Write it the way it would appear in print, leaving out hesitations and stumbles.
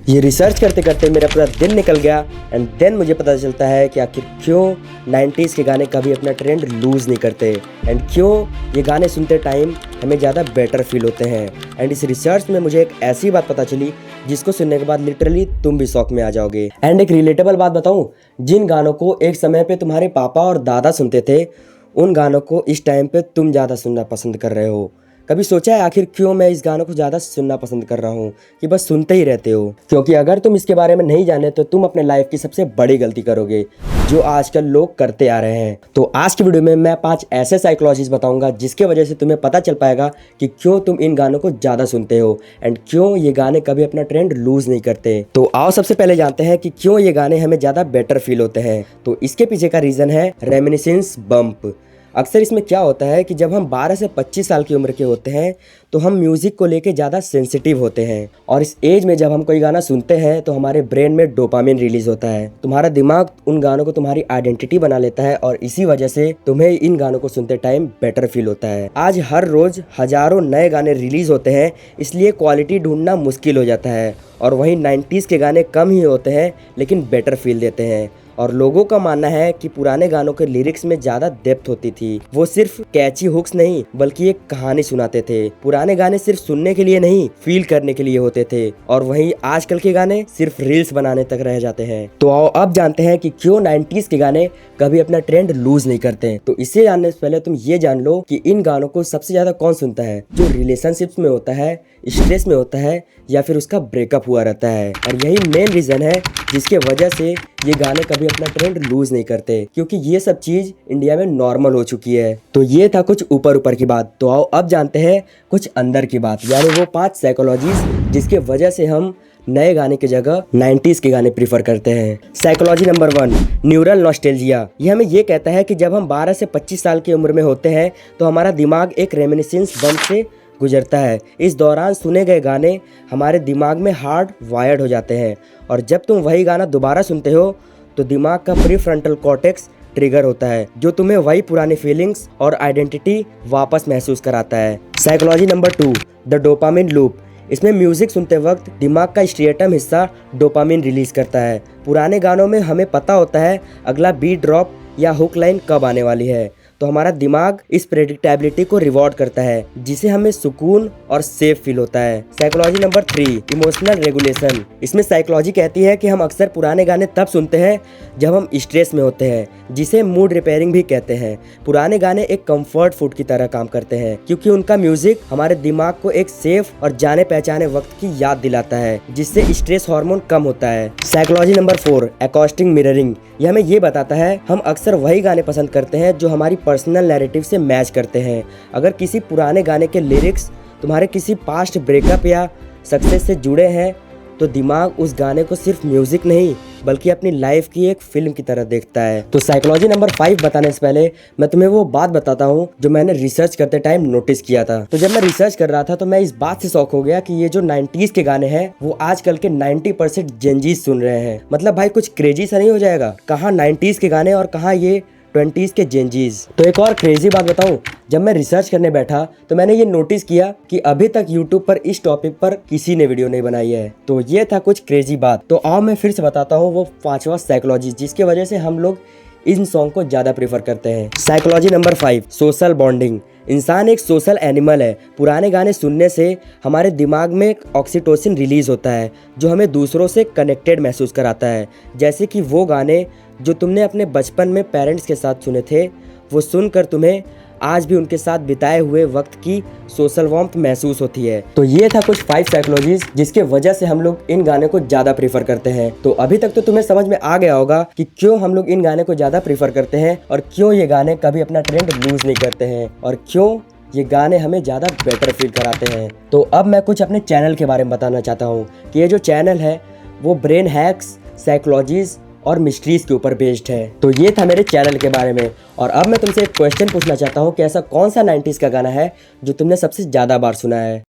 ये रिसर्च करते करते मेरा पूरा दिन निकल गया एंड देन मुझे पता चलता है कि आखिर क्यों 90s के गाने कभी अपना ट्रेंड लूज़ नहीं करते एंड क्यों ये गाने सुनते टाइम हमें ज़्यादा बेटर फील होते हैं। एंड इस रिसर्च में मुझे एक ऐसी बात पता चली जिसको सुनने के बाद लिटरली तुम भी शौक में आ जाओगे। एंड एक रिलेटेबल बात बताऊं, जिन गानों को एक समय पे तुम्हारे पापा और दादा सुनते थे उन गानों को इस टाइम पे तुम ज़्यादा सुनना पसंद कर रहे हो। कभी सोचा है आखिर क्यों मैं इस गानों को ज़्यादा सुनना पसंद कर रहा हूँ कि बस सुनते ही रहते हो? क्योंकि अगर तुम इसके बारे में नहीं जाने तो तुम अपने लाइफ की सबसे बड़ी गलती करोगे जो आजकल लोग करते आ रहे हैं। तो आज की वीडियो में मैं 5 ऐसे साइकोलॉजीज बताऊंगा जिसके वजह से तुम्हें पता चल पाएगा कि क्यों तुम इन गानों को ज़्यादा सुनते हो एंड क्यों ये गाने कभी अपना ट्रेंड लूज़ नहीं करते। तो आओ सबसे पहले जानते हैं कि क्यों ये गाने हमें ज़्यादा बेटर फील होते हैं। तो इसके पीछे का रीज़न है रेमिनिसेंस बम्प। अक्सर इसमें क्या होता है कि जब हम 12 से 25 साल की उम्र के होते हैं तो हम म्यूज़िक को लेके ज़्यादा सेंसिटिव होते हैं और इस एज में जब हम कोई गाना सुनते हैं तो हमारे ब्रेन में डोपामिन रिलीज़ होता है। तुम्हारा दिमाग उन गानों को तुम्हारी आइडेंटिटी बना लेता है और इसी वजह से तुम्हें इन गानों को सुनते टाइम बेटर फील होता है। आज हर रोज़ हज़ारों नए गाने रिलीज़ होते हैं, इसलिए क्वालिटी ढूंढना मुश्किल हो जाता है और वहीं 90s के गाने कम ही होते हैं लेकिन बेटर फील देते हैं। और लोगों का मानना है कि पुराने गानों के लिरिक्स में ज़्यादा डेप्थ होती थी, वो सिर्फ कैची हुक्स नहीं बल्कि एक कहानी सुनाते थे। पुराने गाने सिर्फ सुनने के लिए नहीं फील करने के लिए होते थे और वहीं आजकल के गाने सिर्फ रील्स बनाने तक रह जाते हैं। तो आओ अब जानते हैं कि क्यों 90s के गाने कभी अपना ट्रेंड लूज नहीं करते। तो इससे जानने से पहले तुम ये जान लो कि इन गानों को सबसे ज़्यादा कौन सुनता है, जो रिलेशनशिप्स में होता है, स्ट्रेस में होता है या फिर उसका ब्रेकअप हुआ रहता है। और यही मेन रीज़न है जिसके वजह से ये गाने कभी अपना ट्रेंड लूज नहीं करते, क्योंकि ये सब चीज़ इंडिया में नॉर्मल हो चुकी है। तो ये था कुछ ऊपर ऊपर की बात। तो आओ अब जानते हैं कुछ अंदर की बात, यानी वो 5 साइकोलॉजीज जिसके वजह से हम नए गाने की जगह 90s के गाने प्रीफर करते हैं। Psychology number 1, neural nostalgia. ये हमें ये कहता है कि जब हम 12 से 25 साल की उम्र में होते हैं तो हमारा दिमाग एक रेमिनिसेंस बम्प से गुजरता है। इस दौरान सुने गए गाने हमारे दिमाग में हार्ड वायर्ड हो जाते हैं और जब तुम वही गाना दोबारा सुनते हो तो दिमाग का प्रीफ्रंटल कॉर्टेक्स ट्रिगर होता है जो तुम्हें वही पुरानी फीलिंग्स और आइडेंटिटी वापस महसूस कराता है। Psychology number 2, the dopamine loop. इसमें म्यूजिक सुनते वक्त दिमाग का स्ट्रिएटम हिस्सा डोपामिन रिलीज करता है। पुराने गानों में हमें पता होता है अगला बीट ड्रॉप या हुक लाइन कब आने वाली है, तो हमारा दिमाग इस प्रेडिक्टेबिलिटी को रिवॉर्ड करता है जिससे हमें सुकून और सेफ फील होता है। Psychology number 3, emotional regulation. इसमें साइकोलॉजी कहती है कि हम अक्सर पुराने गाने तब सुनते हैं जब हम स्ट्रेस में होते हैं, जिसे मूड रिपेयरिंग भी कहते हैं। पुराने गाने एक कंफर्ट फूड की तरह काम करते हैं क्योंकि उनका म्यूजिक हमारे दिमाग को एक सेफ और जाने पहचाने वक्त की याद दिलाता है जिससे स्ट्रेस हार्मोन कम होता है। Psychology number 4, acoustic mirroring. यह हमें ये बताता है हम अक्सर वही गाने पसंद करते हैं जो हमारी पर्सनल नैरेटिव से मैच करते हैं। अगर किसी पुराने गाने के लिरिक्स तुम्हारे किसी पास्ट ब्रेकअप या सक्सेस से जुड़े हैं तो दिमाग उस गाने को सिर्फ म्यूजिक नहीं बल्कि अपनी लाइफ की एक फिल्म की तरह देखता है। तो साइकोलॉजी नंबर 5 बताने से पहले मैं तुम्हें वो बात बताता हूँ जो मैंने रिसर्च करते टाइम नोटिस किया था। तो जब मैं रिसर्च कर रहा था तो मैं इस बात से शॉक हो गया कि ये जो 90s के गाने हैं वो आजकल के 90% जेनजीज सुन रहे हैं। मतलब भाई कुछ क्रेजी सा नहीं हो जाएगा? कहाँ 90s के गाने और कहाँ ये 20s के जेनजीज। तो एक और क्रेजी बात बताऊं, जब मैं रिसर्च करने बैठा तो मैंने ये नोटिस किया कि अभी तक YouTube पर इस टॉपिक पर किसी ने वीडियो नहीं बनाई है। तो ये था कुछ क्रेजी बात। तो आओ मैं फिर से बताता हूँ वो 5वां साइकोलॉजी जिसकी वजह से हम लोग इन सॉन्ग को ज़्यादा प्रेफर करते हैं। Psychology number 5, social bonding. इंसान एक सोशल एनिमल है। पुराने गाने सुनने से हमारे दिमाग में ऑक्सीटोसिन रिलीज होता है जो हमें दूसरों से कनेक्टेड महसूस कराता है। जैसे कि वो गाने जो तुमने अपने बचपन में पेरेंट्स के साथ सुने थे, वो सुनकर तुम्हें आज भी उनके साथ बिताए हुए वक्त की सोशल वार्मथ महसूस होती है। तो ये था कुछ 5 साइकोलॉजीज जिसके वजह से हम लोग इन गाने को ज़्यादा प्रीफर करते हैं। तो अभी तक तो तुम्हें समझ में आ गया होगा कि क्यों हम लोग इन गाने को ज़्यादा प्रीफर करते हैं और क्यों ये गाने कभी अपना ट्रेंड लूज नहीं करते हैं और क्यों ये गाने हमें ज़्यादा बेटर फील कराते हैं। तो अब मैं कुछ अपने चैनल के बारे में बताना चाहता हूँ कि ये जो चैनल है वो ब्रेन हैक्स, साइकोलॉजीज और मिस्ट्रीज के ऊपर बेस्ड है। तो ये था मेरे चैनल के बारे में। और अब मैं तुमसे एक क्वेश्चन पूछना चाहता हूँ कि ऐसा कौन सा 90s का गाना है जो तुमने सबसे ज़्यादा बार सुना है।